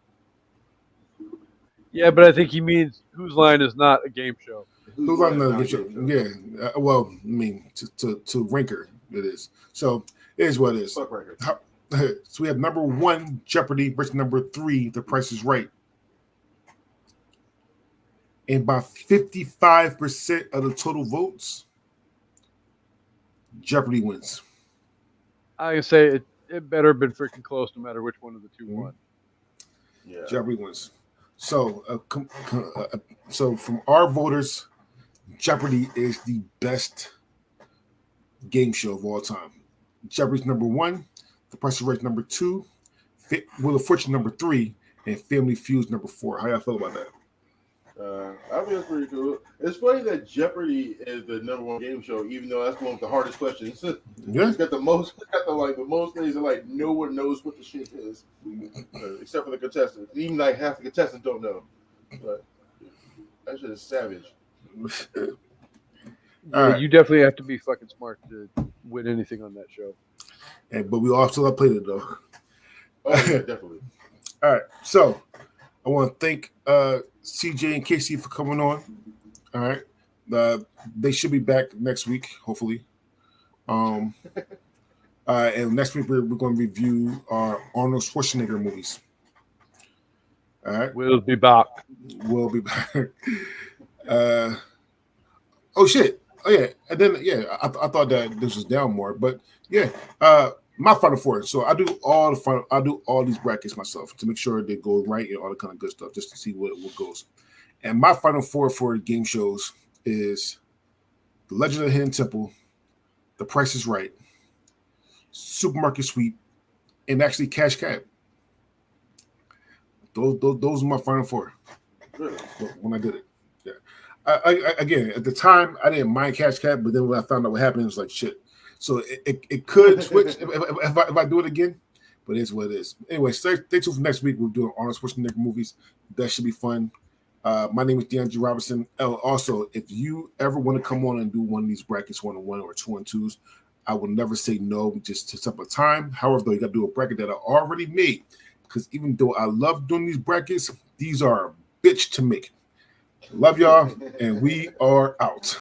Yeah, but I think he means Whose Line is not a game show. Who's on the game show? Yeah. Well, I mean, to ranker, it is. So it is what it is. Fuck record. So we have number 1, Jeopardy, versus number 3, The Price is Right. And by 55% of the total votes, Jeopardy wins. I can say it better have been freaking close no matter which one of the two won. Yeah. Jeopardy wins. So, so from our voters, Jeopardy is the best game show of all time. Jeopardy's number 1, The Price is Right number 2, Wheel of Fortune number 3, and Family Feud number 4. How y'all feel about that? I think it's pretty cool. It's funny that Jeopardy is the number 1 game show, even though that's one of the hardest questions. Yeah. It's got the most things that like no one knows what the shit is, except for the contestants. Even like half the contestants don't know. But that shit is savage. Yeah, right. You definitely have to be fucking smart to win anything on that show. But we also have played it though. Oh yeah, definitely. All right, so I want to thank CJ and Casey for coming on. All right, they should be back next week, hopefully. And next week we're going to review our Arnold Schwarzenegger movies. All right, We'll be back. we'll be back. Oh shit! Oh yeah, and then I thought that this was down more, but yeah. My Final Four. So I do all these brackets myself to make sure they go right and all the kind of good stuff, just to see what goes. And my Final Four for game shows is The Legend of the Hidden Temple, The Price is Right, Supermarket Sweep, and actually Cash Cab. Those are my Final Four. Really? When I did it. Yeah. I again, at the time, I didn't mind Cash Cab, but then when I found out what happened, it was like shit. So it could switch if I do it again, but it's what it is. Anyway, stay tuned for next week. We're doing Arnold Schwarzenegger movies. That should be fun. My name is DeAndre Robinson. Also, if you ever want to come on and do one of these brackets, 1-on-1 or 2-on-2s, I will never say no. Just to set up a time. However, though, you got to do a bracket that I already made, because even though I love doing these brackets, these are a bitch to make. Love y'all, and we are out.